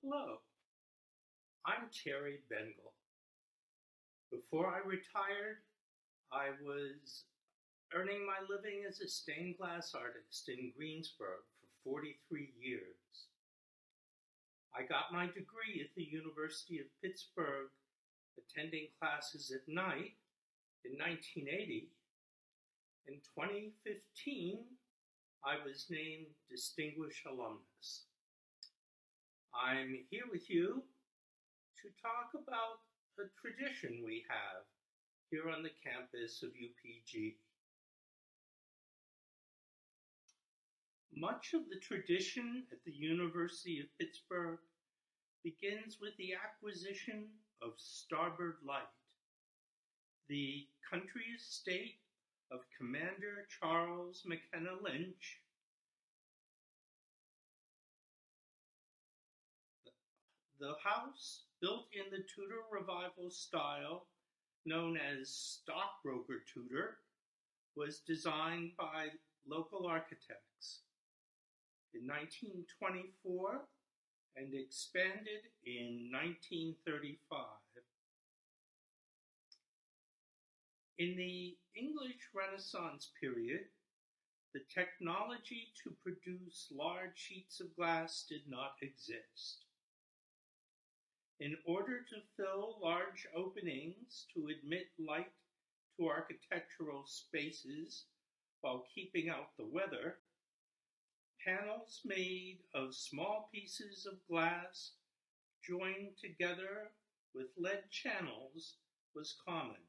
Hello, I'm Terry Bengel. Before I retired, I was earning my living as a stained glass artist in Greensburg for 43 years. I got my degree at the University of Pittsburgh, attending classes at night in 1980. In 2015, I was named Distinguished Alumnus. I'm here with you to talk about a tradition we have here on the campus of UPG. Much of the tradition at the University of Pittsburgh begins with the acquisition of Starboard Light, the country estate of Commander Charles McKenna Lynch, the house, built in the Tudor Revival style known as Stockbroker Tudor, was designed by local architects in 1924 and expanded in 1935. In the English Renaissance period, the technology to produce large sheets of glass did not exist. In order to fill large openings to admit light to architectural spaces while keeping out the weather, panels made of small pieces of glass joined together with lead channels was common.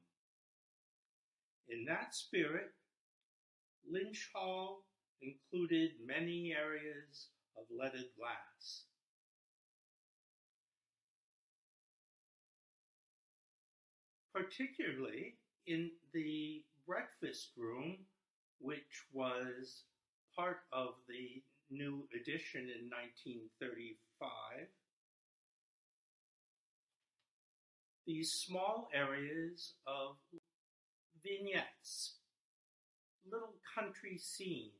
In that spirit, Lynch Hall included many areas of leaded glass. Particularly in the breakfast room, which was part of the new addition in 1935, these small areas of vignettes, little country scenes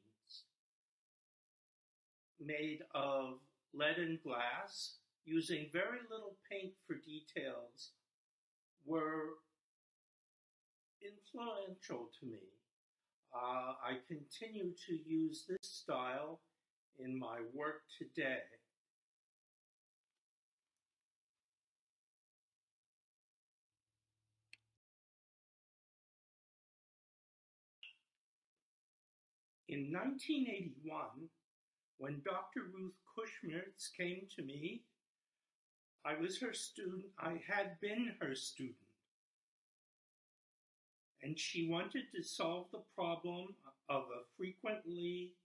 made of lead and glass, using very little paint for details, were influential to me. I continue to use this style in my work today. In 1981, when Dr. Ruth Kushmertz came to me, I was her student. I had been her student. And she wanted to solve the problem of a frequently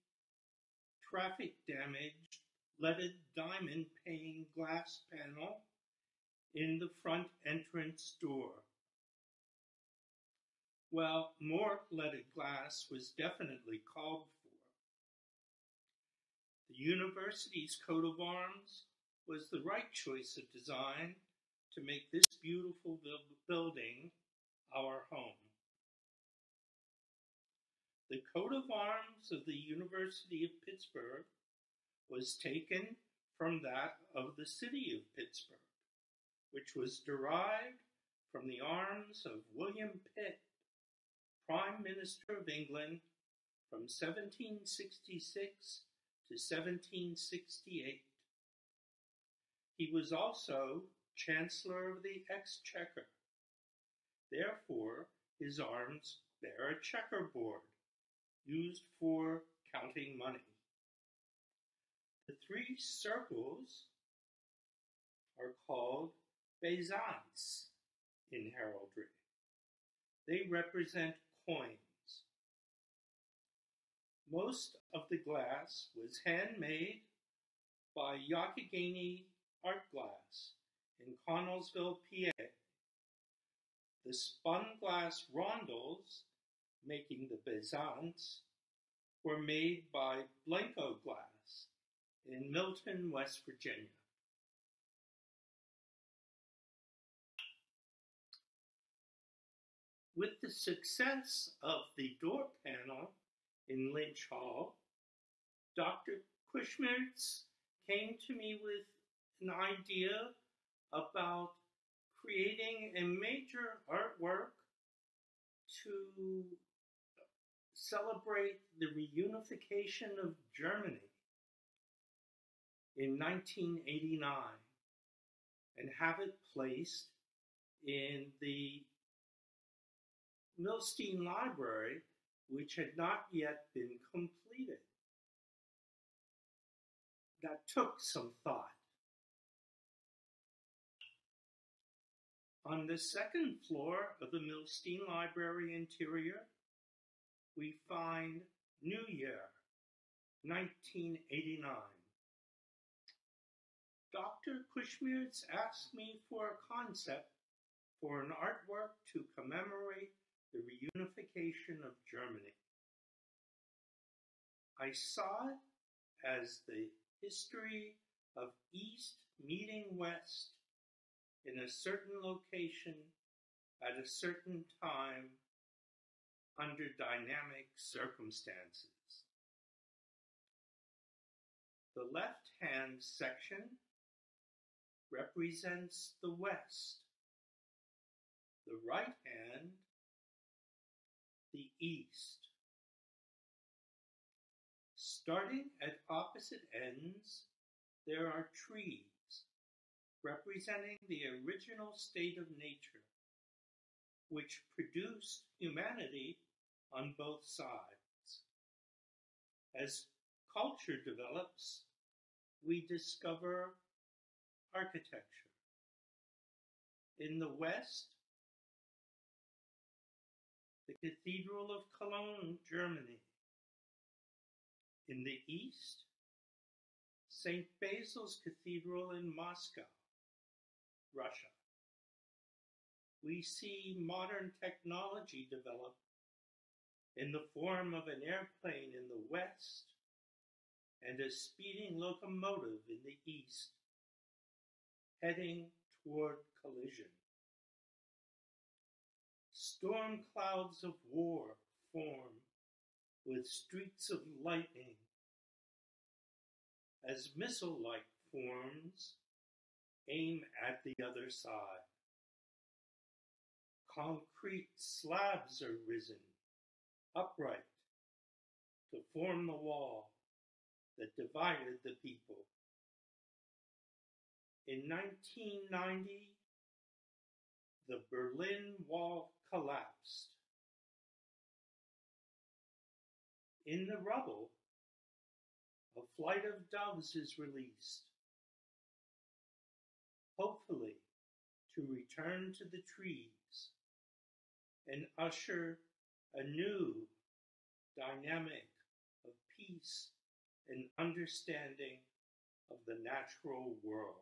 traffic-damaged leaded diamond pane glass panel in the front entrance door. Well, more leaded glass was definitely called for. The university's coat of arms was the right choice of design to make this beautiful building our home. The coat of arms of the University of Pittsburgh was taken from that of the city of Pittsburgh, which was derived from the arms of William Pitt, Prime Minister of England from 1766 to 1768. He was also Chancellor of the Exchequer. Therefore, his arms bear a checkerboard, used for counting money. The three circles are called bezants in heraldry. They represent coins. Most of the glass was handmade by Youghiogheny Art Glass in Connellsville, PA. The spun glass rondels making the bezants were made by Blenko Glass in Milton, West Virginia. With the success of the door panel in Lynch Hall, Dr. Kushmertz came to me with an idea about creating a major artwork to celebrate the reunification of Germany in 1989 and have it placed in the Milstein Library, which had not yet been completed. That took some thought. On the second floor of the Milstein Library interior, we find New Year, 1989. Dr. Kushmirtz asked me for a concept for an artwork to commemorate the reunification of Germany. I saw it as the history of East meeting West in a certain location at a certain time under dynamic circumstances. The left-hand section represents the West, the right hand, the East. Starting at opposite ends, there are trees representing the original state of nature, which produced humanity on both sides. As culture develops, we discover architecture. In the West, the Cathedral of Cologne, Germany. In the East, St. Basil's Cathedral in Moscow, Russia. We see modern technology develop in the form of an airplane in the West and a speeding locomotive in the East, heading toward collision. Storm clouds of war form with streaks of lightning as missile-like forms aim at the other side. Concrete slabs are risen upright to form the wall that divided the people. In 1990, the Berlin Wall collapsed. In the rubble, a flight of doves is released, hopefully to return to the trees and usher a new dynamic of peace and understanding of the natural world.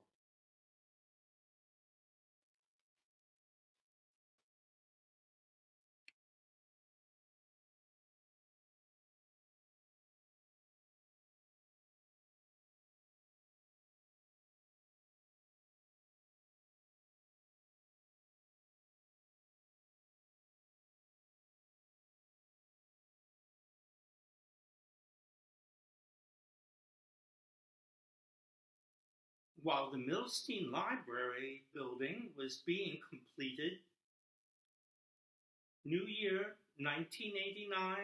While the Milstein Library building was being completed, New Year 1989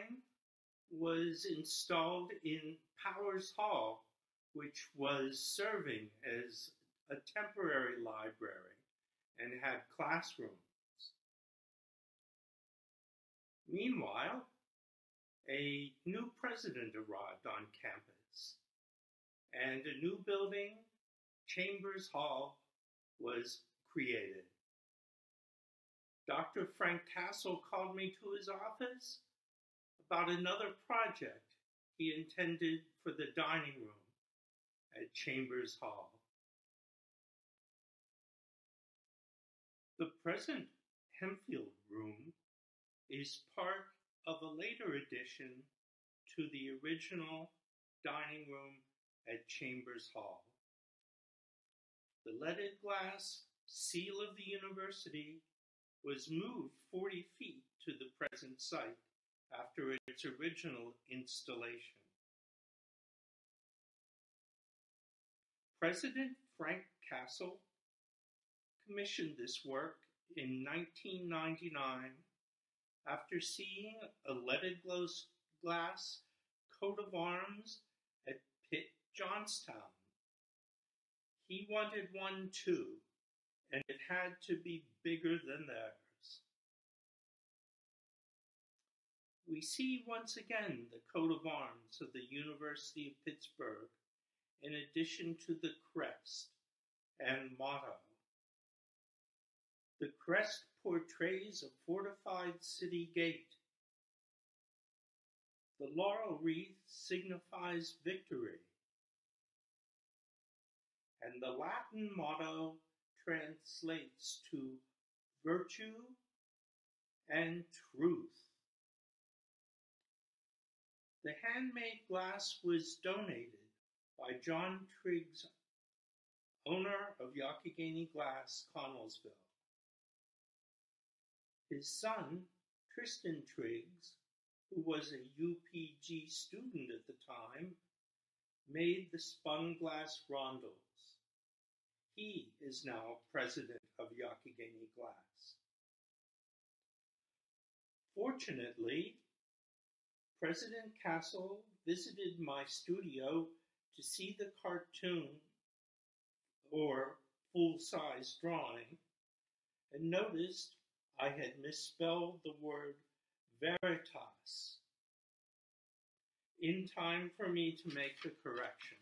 was installed in Powers Hall, which was serving as a temporary library and had classrooms. Meanwhile, a new president arrived on campus, and a new building, Chambers Hall, was created. Dr. Frank Tassel called me to his office about another project he intended for the dining room at Chambers Hall. The present Hempfield Room is part of a later addition to the original dining room at Chambers Hall. The leaded glass seal of the university was moved 40 feet to the present site after its original installation. President Frank Castle commissioned this work in 1999 after seeing a leaded glass coat of arms at Pitt, Johnstown. He wanted one too, and it had to be bigger than theirs. We see once again the coat of arms of the University of Pittsburgh in addition to the crest and motto. The crest portrays a fortified city gate. The laurel wreath signifies victory, and the Latin motto translates to virtue and truth. The handmade glass was donated by John Triggs, owner of Youghiogheny Glass, Connellsville. His son, Tristan Triggs, who was a UPG student at the time, made the spun glass rondels. He is now president of Youghiogheny Glass. Fortunately, President Castle visited my studio to see the cartoon, or full-size drawing, and noticed I had misspelled the word veritas in time for me to make the correction.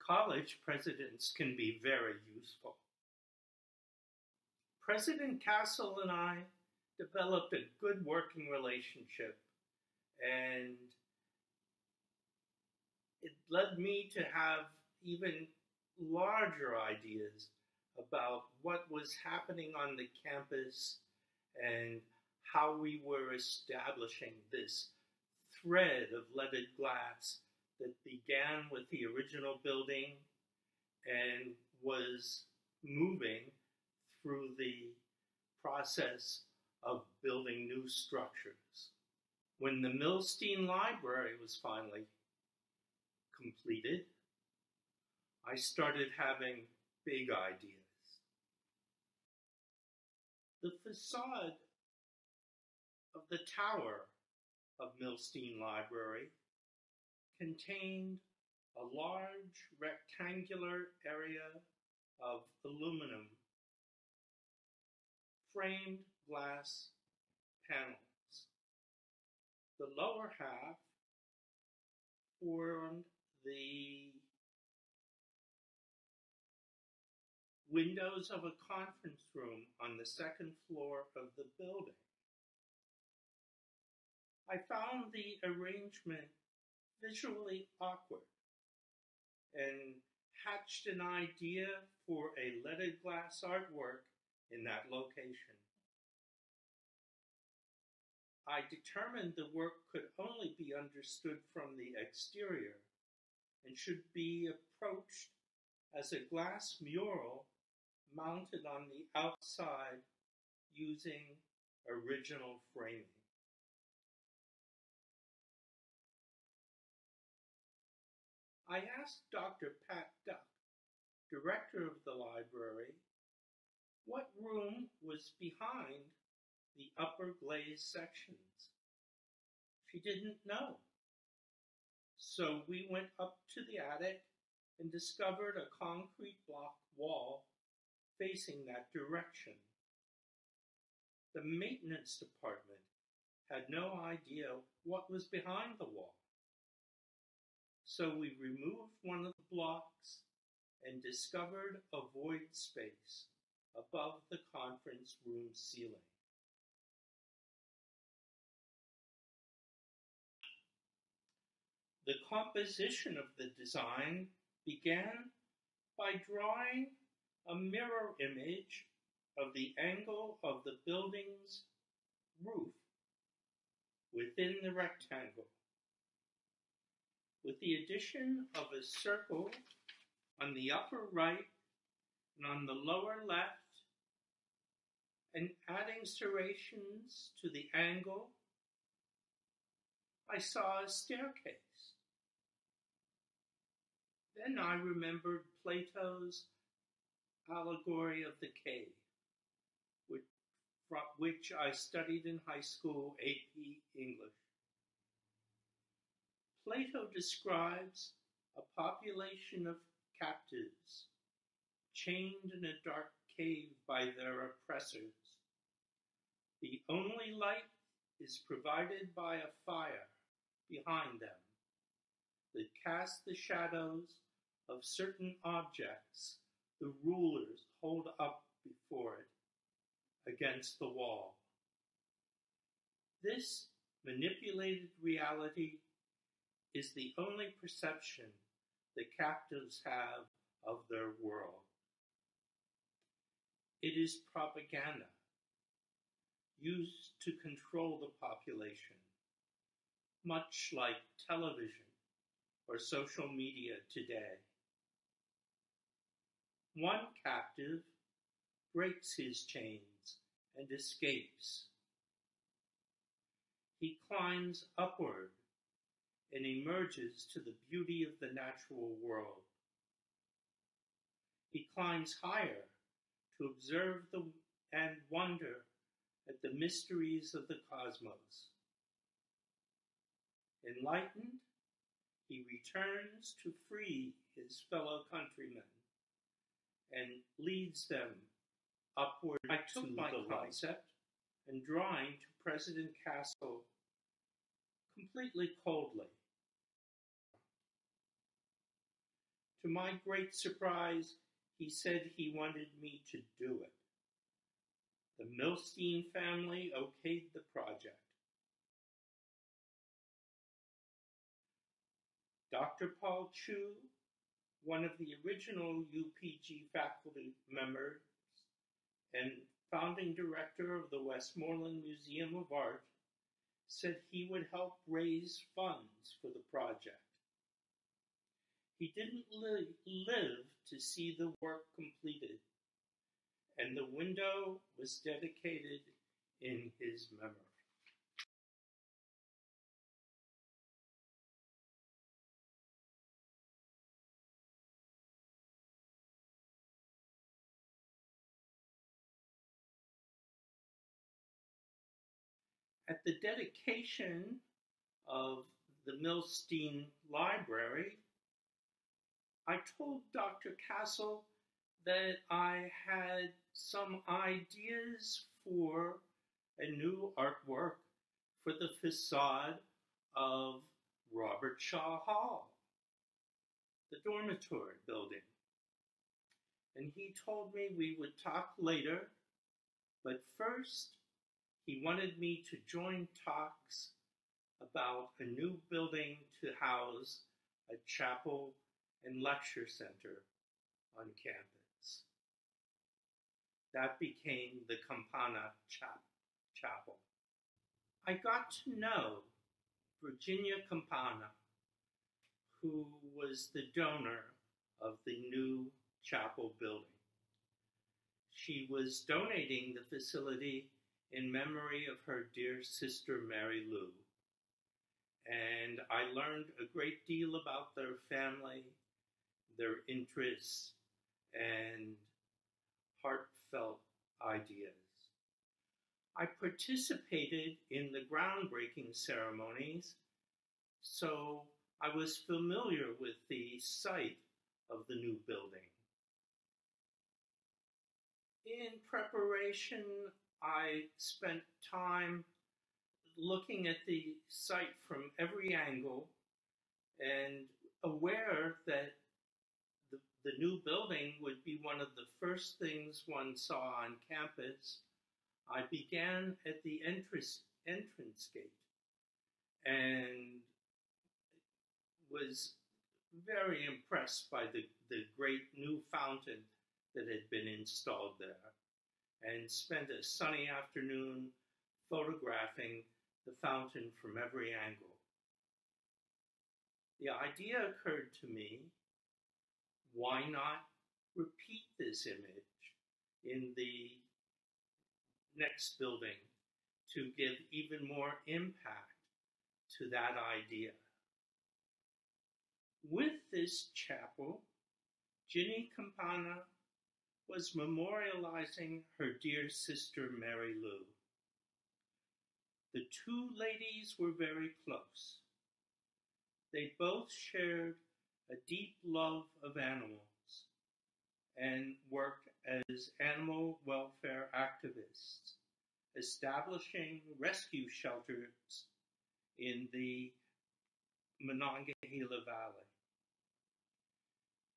College presidents can be very useful. President Castle and I developed a good working relationship, and it led me to have even larger ideas about what was happening on the campus and how we were establishing this thread of leaded glass that began with the original building and was moving through the process of building new structures. When the Milstein Library was finally completed, I started having big ideas. The facade of the tower of Milstein Library contained a large rectangular area of aluminum framed glass panels. The lower half formed the windows of a conference room on the second floor of the building. I found the arrangement visually awkward and hatched an idea for a leaded glass artwork in that location. I determined the work could only be understood from the exterior and should be approached as a glass mural mounted on the outside using original framing. I asked Dr. Pat Duck, director of the library, what room was behind the upper glazed sections. She didn't know. So we went up to the attic and discovered a concrete block wall facing that direction. The maintenance department had no idea what was behind the wall. So we removed one of the blocks and discovered a void space above the conference room ceiling. The composition of the design began by drawing a mirror image of the angle of the building's roof within the rectangle, with the addition of a circle on the upper right and on the lower left, and adding serrations to the angle, I saw a staircase. Then I remembered Plato's allegory of the cave, which I studied in high school AP English. Plato describes a population of captives chained in a dark cave by their oppressors. The only light is provided by a fire behind them that casts the shadows of certain objects the rulers hold up before it against the wall. This manipulated reality is the only perception the captives have of their world. It is propaganda used to control the population, much like television or social media today. One captive breaks his chains and escapes. He climbs upward and emerges to the beauty of the natural world. He climbs higher to observe and wonder at the mysteries of the cosmos. Enlightened, he returns to free his fellow countrymen and leads them upward. I took my concept and drawing to President Castle completely coldly. To my great surprise, he said he wanted me to do it. The Milstein family okayed the project. Dr. Paul Chu, one of the original UPG faculty members and founding director of the Westmoreland Museum of Art, said he would help raise funds for the project. He didn't live to see the work completed, and the window was dedicated in his memory. At the dedication of the Milstein Library, I told Dr. Castle that I had some ideas for a new artwork for the facade of Robert Shaw Hall, the dormitory building. And he told me we would talk later, but first he wanted me to join talks about a new building to house a chapel and lecture center on campus. That became the Campana Chapel. I got to know Virginia Campana, who was the donor of the new chapel building. She was donating the facility in memory of her dear sister Mary Lou. And I learned a great deal about their family, their interests, and heartfelt ideas. I participated in the groundbreaking ceremonies, so I was familiar with the site of the new building. In preparation, I spent time looking at the site from every angle and aware that the new building would be one of the first things one saw on campus. I began at the entrance gate and was very impressed by the great new fountain that had been installed there, and spent a sunny afternoon photographing the fountain from every angle. The idea occurred to me, why not repeat this image in the next building to give even more impact to that idea? With this chapel, Ginny Campana was memorializing her dear sister Mary Lou. The two ladies were very close. They both shared a deep love of animals and worked as animal welfare activists, establishing rescue shelters in the Monongahela Valley.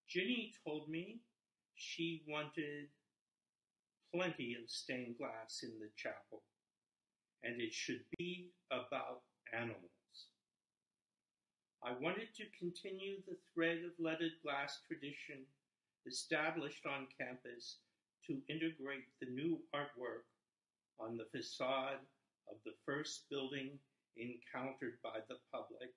Ginny told me she wanted plenty of stained glass in the chapel, and it should be about animals. I wanted to continue the thread of leaded glass tradition established on campus to integrate the new artwork on the facade of the first building encountered by the public.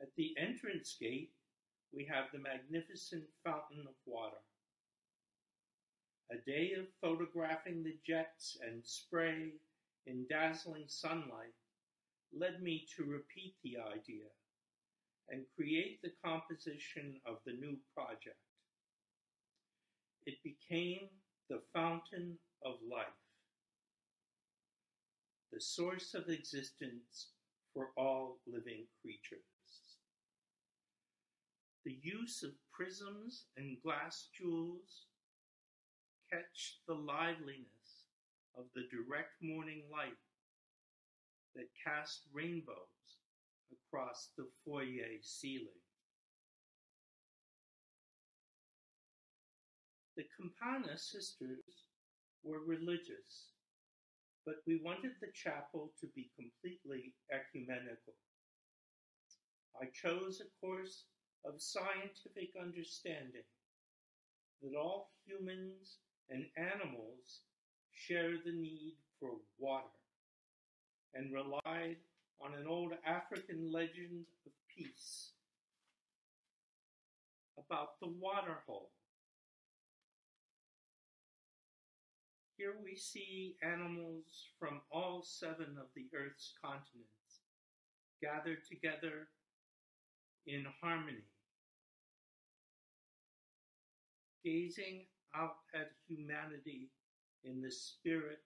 At the entrance gate, we have the magnificent fountain of water. A day of photographing the jets and spray in dazzling sunlight led me to repeat the idea and create the composition of the new project. It became the fountain of life, the source of existence for all living creatures. The use of prisms and glass jewels catch the liveliness of the direct morning light that cast rainbows across the foyer ceiling. The Campana sisters were religious, but we wanted the chapel to be completely ecumenical. I chose a course of scientific understanding that all humans and animals share the need for water, and relied on an old African legend of peace about the water hole. Here we see animals from all 7 of the Earth's continents gathered together in harmony, gazing out at humanity in the spirit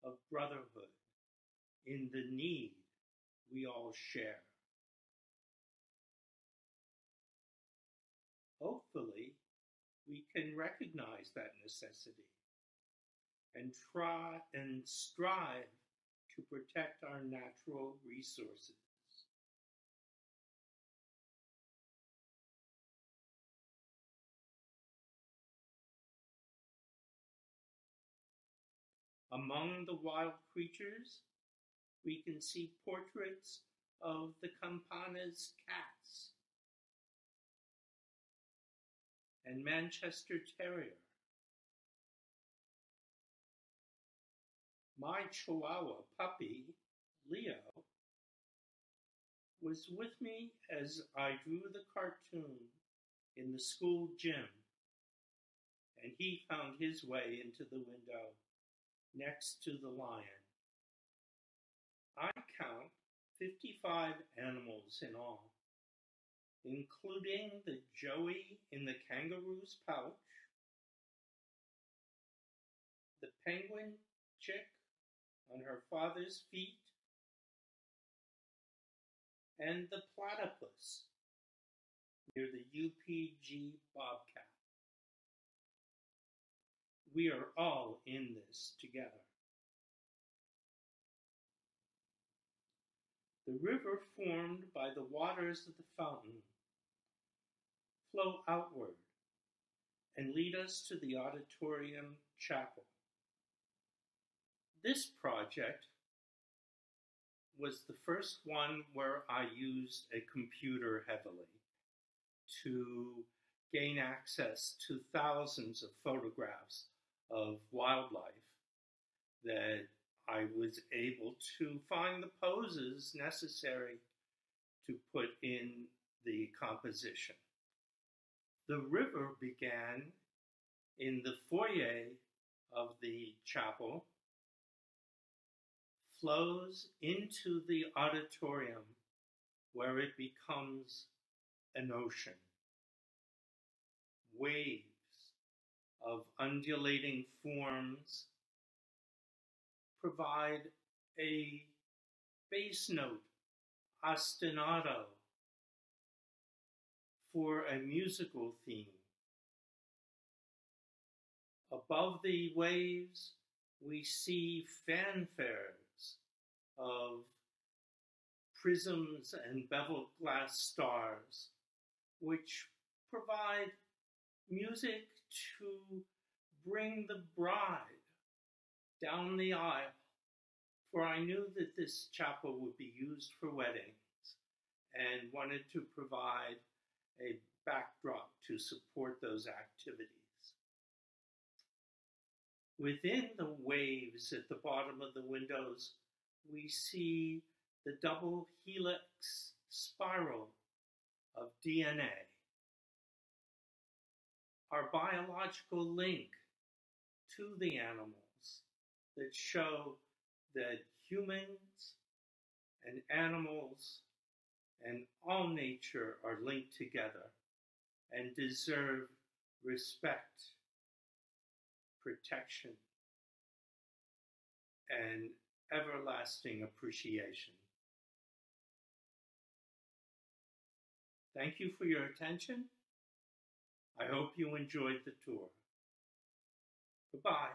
of brotherhood, in the need we all share. Hopefully, we can recognize that necessity and try and strive to protect our natural resources. Among the wild creatures, we can see portraits of the Campana's cats and Manchester Terrier. My Chihuahua puppy, Leo, was with me as I drew the cartoon in the school gym, and he found his way into the window next to the lion. I count 55 animals in all, including the Joey in the kangaroo's pouch, the penguin chick on her father's feet, and the platypus near the UPG bobcat. We are all in this together. The river formed by the waters of the fountain flow outward and lead us to the Auditorium Chapel. This project was the first one where I used a computer heavily to gain access to thousands of photographs of wildlife that I was able to find the poses necessary to put in the composition. The river began in the foyer of the chapel flows into the auditorium, where it becomes an ocean. Waves of undulating forms provide a bass note, ostinato, for a musical theme. Above the waves, we see fanfares of prisms and beveled glass stars, which provide music to bring the bride down the aisle, for I knew that this chapel would be used for weddings and wanted to provide a backdrop to support those activities. Within the waves at the bottom of the windows, we see the double helix spiral of DNA, our biological link to the animals that show that humans and animals and all nature are linked together and deserve respect, protection, and everlasting appreciation. Thank you for your attention. I hope you enjoyed the tour. Goodbye.